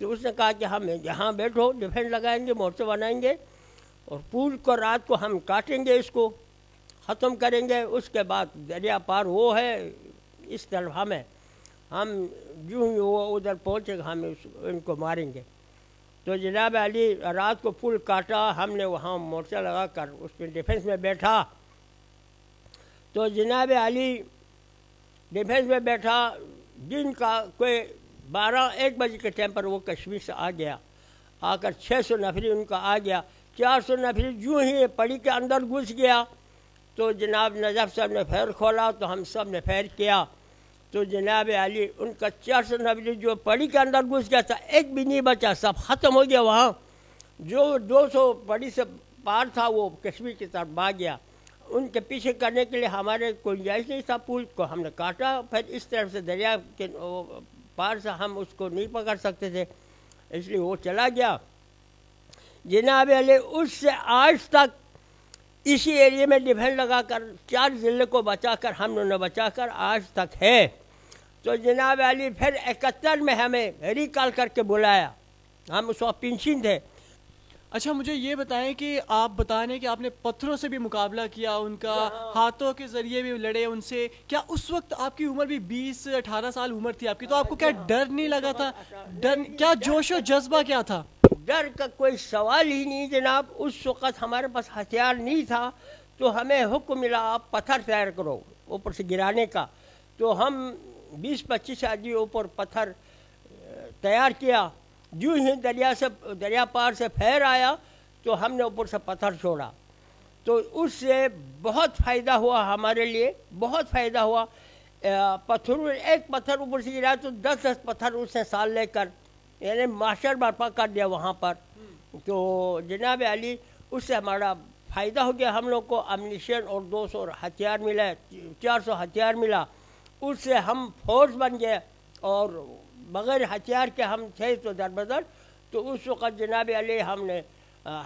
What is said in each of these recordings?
تو اس نے کہا کہ ہم یہاں بیٹھو، ڈیفینس لگائیں گے، مورچہ بنائیں گے اور پول کو رات کو ہم کاٹیں گے، اس کو ختم کریں گے، اس کے بعد دریا پار وہ ہے، اس طرف ہم جو ہی وہ ادھر پہنچے گا ہم ان کو ماریں گے۔ تو جناب علی رات کو پل کاٹا، ہم نے وہاں مورچہ لگا کر اس میں ڈیفینس میں بیٹھا۔ تو جناب علی ڈیفینس میں بیٹھا، دن کا کوئی 12-1 بجے کے ٹائم پر وہ کشمیر سے آ گیا، آ کر 600 نفری ان کا آ گیا، 400 نفری جو ہی پڑی کے اندر گھس گیا۔ تو جناب نجف صاحب نے پھیر کھولا تو ہم سب نے پھیر کیا، تو جناب علی ان کا 400 نفری جو پڑی کے اندر گھس گیا تھا، ایک بھی نہیں بچا، سب ختم ہو گیا۔ وہاں جو 200 پڑی سے پار تھا وہ کشمیر کی طرف بھاگ گیا۔ ان کے پیچھے کرنے کے لیے ہمارے کوئی گنجائش نہیں تھا، پول کو ہم نے کاٹا، پھر اس طرف سے دریا کے پار سے ہم اس کو نہیں پکڑ سکتے تھے، اس لیے وہ چلا گیا۔ جناب علی اس سے آج تک اسی ایریے میں ڈیفینس لگا کر 4 ضلع کو بچا کر ہم نے بچا کر آج تک ہے۔ تو جناب علی پھر 71 میں ہمیں ریکال کر کے بلایا، ہم اس وقت پنشن تھے۔ اچھا مجھے یہ بتائیں کہ آپ بتا رہے ہیں کہ آپ نے پتھروں سے بھی مقابلہ کیا ان کا، ہاتھوں کے ذریعے بھی لڑے ان سے، کیا اس وقت آپ کی عمر بھی 20-18 سال عمر تھی آپ کی، تو آپ کو کیا ڈر نہیں لگا تھا؟ کیا جوش و جذبہ کیا تھا؟ ڈر کا کوئی سوال ہی نہیں جناب، اس وقت ہمارے پاس ہتھیار نہیں تھا، تو ہمیں حکم ملا آپ پتھر تیار کرو اوپر سے گرانے کا۔ تو ہم 20-25 آدمی اوپر پتھر تیار کیا، جو ہی دریا پار سے پھیر آیا تو ہم نے اوپر سے پتھر چھوڑا، تو اس سے بہت فائدہ ہوا ہمارے لیے، بہت فائدہ ہوا۔ ایک پتھر اوپر سے گرا تو 10 پتھر اس نے سال لے کر یعنی ماسٹر برپا کر دیا وہاں پر۔ تو جناب علی اس سے ہمارا فائدہ ہو گیا، ہم لوگ کو امنیشن اور 200 ہتھیار ملا، 400 ہتھیار ملا، اس سے ہم فورس بن گئے، اور بغیر ہتھیار کے ہم تھے تو در بدر۔ تو اس وقت جناب علی ہم نے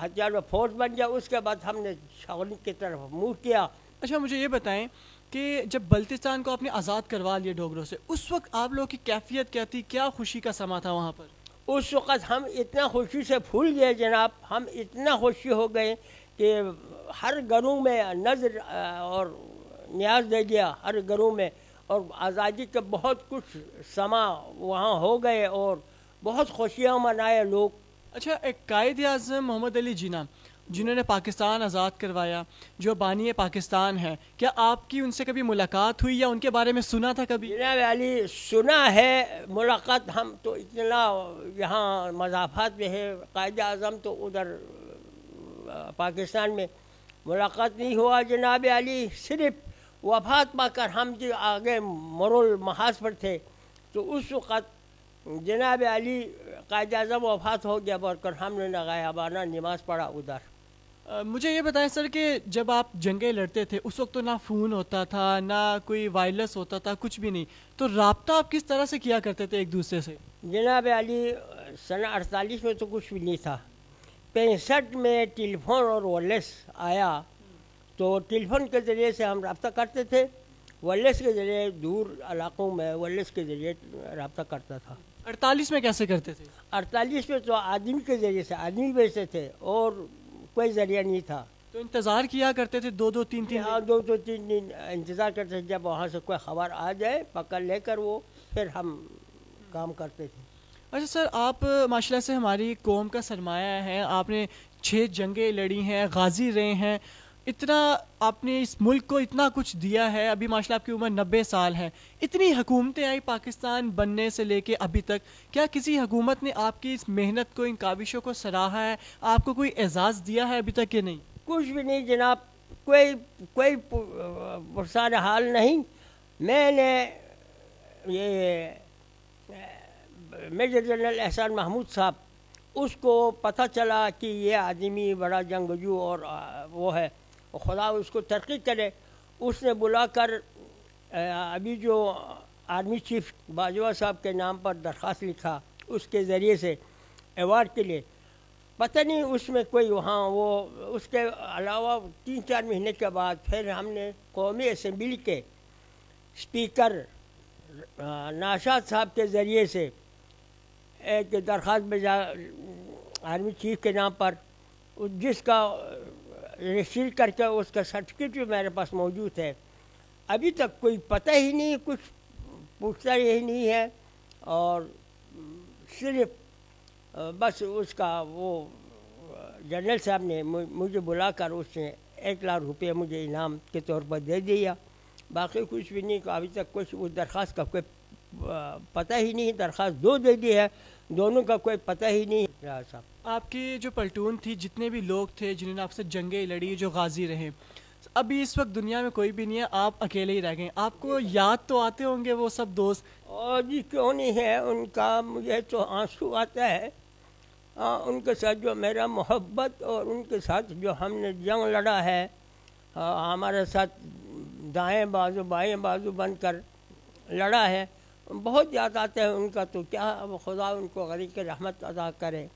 ہتھیار میں فورس بن گیا، اس کے بعد ہم نے شاولین کی طرف موو کیا۔ اچھا مجھے یہ بتائیں کہ جب بلتستان کو آپ نے آزاد کروا لیا ڈوگروں سے، اس وقت آپ لوگوں کی کیفیت کیا تھی، کیا خوشی کا سما تھا وہاں پر؟ اس وقت ہم اتنا خوشی سے پھول گئے جناب، ہم اتنا خوشی ہو گئے کہ ہر گھروں میں نظر اور نیاز دے گیا، ہر گھروں میں، اور آزادی کے بہت کچھ سما وہاں ہو گئے اور بہت خوشیاں منائے لوگ۔ اچھا ایک قائد اعظم محمد علی جناح جنہوں نے پاکستان آزاد کروایا، جو بانی پاکستان ہے، کیا آپ کی ان سے کبھی ملاقات ہوئی یا ان کے بارے میں سنا تھا کبھی؟ جناب علی سنا ہے ملاقات، ہم تو اتنا یہاں مضافات میں ہے، قائد اعظم تو ادھر پاکستان میں ملاقات نہیں ہوا جناب علی، صرف وفات پا کر ہم جو آگے مرول محاذ پر تھے تو اس وقت جناب علی قائد اعظم وفات ہو گیا، بول کر ہم نے غائبانہ نماز پڑھا ادھر۔ مجھے یہ بتائیں سر کہ جب آپ جنگیں لڑتے تھے اس وقت تو نہ فون ہوتا تھا، نہ کوئی وائرلیس ہوتا تھا، کچھ بھی نہیں، تو رابطہ آپ کس طرح سے کیا کرتے تھے ایک دوسرے سے؟ جناب علی سنہ 48 میں تو کچھ بھی نہیں تھا، 65 میں ٹیلی فون اور وائرلیس آیا، تو ٹیلی فون کے ذریعے سے ہم رابطہ کرتے تھے، وائرلیس کے ذریعے دور علاقوں میں وائرلیس کے ذریعے رابطہ کرتا تھا۔ 48 میں کیسے کرتے تھے؟ 48 میں تو آدمی کے ذریعے سے آدمی بھیجتے تھے اور کوئی ذریعہ نہیں تھا، تو انتظار کیا کرتے تھے 2-3 دن؟ ہاں 2-3 دن انتظار کرتے تھے، جب وہاں سے کوئی خبر آ جائے پکڑ لے کر وہ پھر ہم کام کرتے تھے۔ اچھا سر، آپ ماشاء اللہ سے ہماری قوم کا سرمایہ ہیں، آپ نے 6 جنگیں لڑی ہیں، غازی رہے ہیں، اتنا آپ نے اس ملک کو اتنا کچھ دیا ہے، ابھی ماشاء اللہ آپ کی عمر 90 سال ہے، اتنی حکومتیں آئی پاکستان بننے سے لے کے ابھی تک، کیا کسی حکومت نے آپ کی اس محنت کو، ان کاوشوں کو سراہا ہے، آپ کو کوئی اعزاز دیا ہے ابھی تک کہ نہیں؟ کچھ بھی نہیں جناب، کوئی پرسان حال نہیں۔ میں نے یہ میجر جنرل احسان محمود صاحب، اس کو پتہ چلا کہ یہ آدمی بڑا جنگجو اور وہ ہے، خدا اس کو ترقی کرے، اس نے بلا کر ابھی جو آرمی چیف باجوہ صاحب کے نام پر درخواست لکھا، اس کے ذریعے سے ایوارڈ کے لیے، پتہ نہیں اس میں کوئی وہاں وہ، اس کے علاوہ 3-4 مہینے کے بعد پھر ہم نے قومی اسمبلی کے اسپیکر ناشاد صاحب کے ذریعے سے ایک درخواست بھیجا آرمی چیف کے نام پر، جس کا رسیو کر کے اس کا سرٹیفکیٹ بھی میرے پاس موجود ہے. ابھی تک کوئی پتہ ہی نہیں، کچھ پوچھتا ہی نہیں ہے، اور صرف بس اس کا وہ جنرل صاحب نے مجھے بلا کر اس نے 1,00,000 روپے مجھے انعام کے طور پر دے دیا. باقی کچھ بھی نہیں. ابھی تک کچھ اس درخواست کا کوئی پتہ ہی نہیں. درخواست دے دی ہے، دونوں کا کوئی پتہ ہی نہیں. صاحب آپ کی جو پلٹون تھی، جتنے بھی لوگ تھے جنہوں نے آپ سے جنگیں لڑی، جو غازی رہے، ابھی اس وقت دنیا میں کوئی بھی نہیں ہے، آپ اکیلے ہی رہ گئے. آپ کو یاد تو آتے ہوں گے وہ سب دوست؟ اور جی کیوں نہیں ہے، ان کا مجھے تو آنسو آتا ہے. ان کے ساتھ جو میرا محبت، اور ان کے ساتھ جو ہم نے جنگ لڑا ہے، ہمارے ساتھ دائیں بازو بائیں بازو بن کر لڑا ہے، بہت یاد آتا ہے ان کا. تو کیا خدا ان کو غریق رحمت عطا کرے.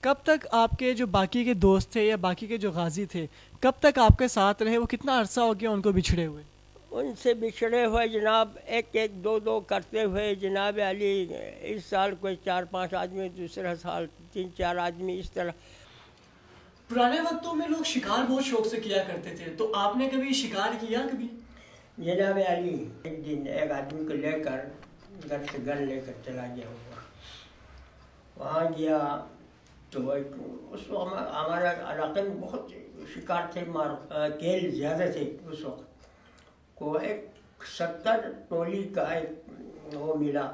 کب تک آپ کے جو باقی کے دوست تھے یا باقی کے جو غازی تھے کب تک آپ کے ساتھ رہے؟ وہ کتنا عرصہ ہو گیا ان کو بچھڑے ہوئے؟ ان سے بچھڑے ہوئے جناب ایک دو کرتے ہوئے جناب علی، اس سال کوئی 4-5 آدمی، دوسرا سال 3-4 آدمی، اس طرح. پرانے وقتوں میں لوگ شکار بہت شوق سے کیا کرتے تھے، تو آپ نے کبھی شکار کیا کبھی؟ جناب علی ایک دن ایک آدمی کو لے کر گھر سے گن لے کر چلا گیا ہوا. وہاں گیا تو اس وقت ہمارے علاقے میں بہت شکار تھے، کیل زیادہ تھے. اس وقت کو ایک 70 ٹولی کا ایک وہ ملا.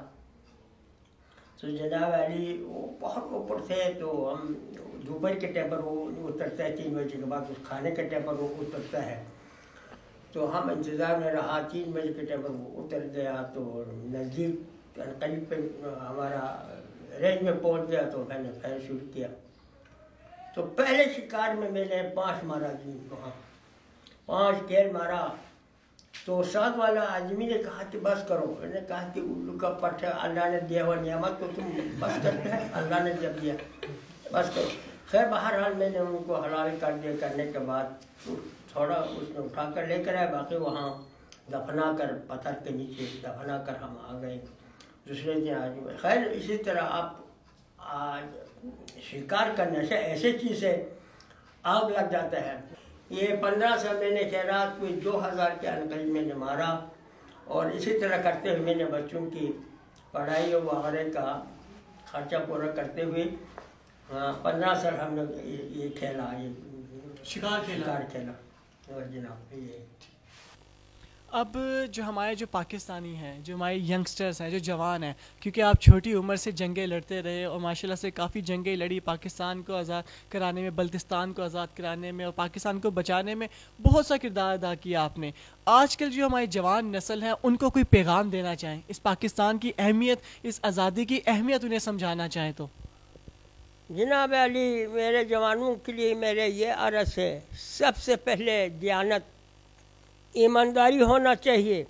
تو جناب علی وہ بہت اوپر تھے، تو ہم دوپہر کے ٹائم پر وہ اترتا ہے 3 بجے کے بعد، اس کھانے کے ٹائم پر وہ اترتا ہے. تو ہم انتظار میں رہا. 3 بجے کے ٹائم پر وہ اتر گیا، تو نزدیک قریب پہ ہمارا رینج میں پہنچ گیا. تو میں نے پھیر شروع کیا. تو پہلے شکار میں نے 5 مارا جی، وہاں 5 کیل مارا. تو ساتھ والا آدمی نے کہا کہ بس کرو. میں نے کہا کہ الو کا پٹ ہے، اللہ نے دیا ہوا نعمت تو تم بس کرتے ہیں، اللہ نے جب دیا بس کرو. خیر بہرحال میں نے ان کو حلال کر دیا. کرنے کے بعد تھوڑا اس نے اٹھا کر لے کر آیا، باقی وہاں دفنا کر پتھر کے نیچے دفنا کر ہم آ گئے دوسرے دن آدمی. خیر اسی طرح آپ شکار کا نشہ ایسے چیز ہے، آگ لگ جاتا ہے. یہ 1500 میں نے خیرات کوئی 2000 کے انقریب میں نے مارا. اور اسی طرح کرتے ہوئے میں نے بچوں کی پڑھائی وغیرہ کا خرچہ پورا کرتے ہوئے 15 سال ہم نے یہ کھیلا، یہ شکار کھیلا. اور جناب یہ اب جو ہمارے جو پاکستانی ہیں، جو ہمارے ینگسٹرز ہیں، جو جوان ہیں، کیونکہ آپ چھوٹی عمر سے جنگیں لڑتے رہے اور ماشاءاللہ سے کافی جنگیں لڑی، پاکستان کو آزاد کرانے میں، بلتستان کو آزاد کرانے میں اور پاکستان کو بچانے میں بہت سا کردار ادا کیا آپ نے. آج کل جو ہماری جوان نسل ہے ان کو کوئی پیغام دینا چاہیں، اس پاکستان کی اہمیت، اس آزادی کی اہمیت انہیں سمجھانا چاہیں تو؟ جناب علی میرے جوانوں کے لیے میرے یہ عرض ہے، سب سے پہلے دیانت، ایمانداری ہونا چاہیے،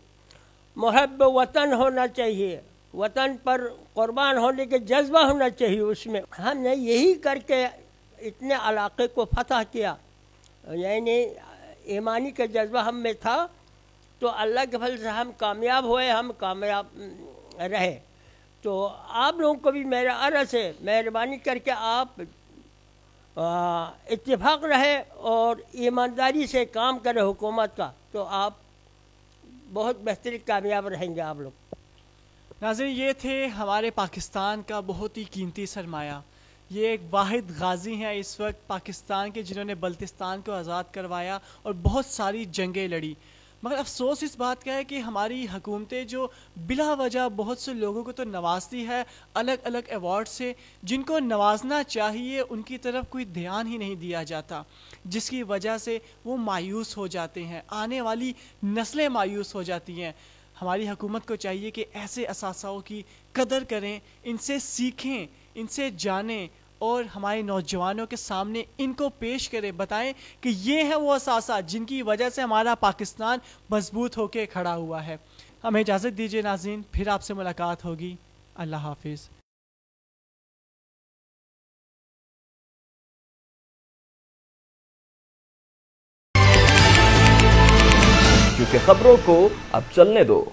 محب وطن ہونا چاہیے، وطن پر قربان ہونے کے جذبہ ہونا چاہیے. اس میں ہم نے یہی کر کے اتنے علاقے کو فتح کیا، یعنی ایمانی کا جذبہ ہم میں تھا، تو اللہ کے فضل سے ہم کامیاب ہوئے، ہم کامیاب رہے. تو آپ لوگوں کو بھی میرا عرض ہے، مہربانی کر کے آپ اتفاق رہے اور ایمانداری سے کام کرے حکومت کا، تو آپ بہت بہترین کامیاب رہیں گے آپ لوگ. ناظرین، یہ تھے ہمارے پاکستان کا بہت ہی قیمتی سرمایہ. یہ ایک واحد غازی ہیں اس وقت پاکستان کے، جنہوں نے بلتستان کو آزاد کروایا اور بہت ساری جنگیں لڑی. مگر افسوس اس بات کا ہے کہ ہماری حکومتیں جو بلا وجہ بہت سے لوگوں کو تو نوازتی ہے الگ الگ ایوارڈ سے، جن کو نوازنا چاہیے ان کی طرف کوئی دھیان ہی نہیں دیا جاتا، جس کی وجہ سے وہ مایوس ہو جاتے ہیں، آنے والی نسلیں مایوس ہو جاتی ہیں. ہماری حکومت کو چاہیے کہ ایسے اثاثوں کی قدر کریں، ان سے سیکھیں، ان سے جانیں اور ہمارے نوجوانوں کے سامنے ان کو پیش کریں، بتائیں کہ یہ ہیں وہ اثاثہ جن کی وجہ سے ہمارا پاکستان مضبوط ہو کے کھڑا ہوا ہے. ہمیں اجازت دیجیے ناظرین، پھر آپ سے ملاقات ہوگی. اللہ حافظ. کیونکہ خبروں کو اب چلنے دو.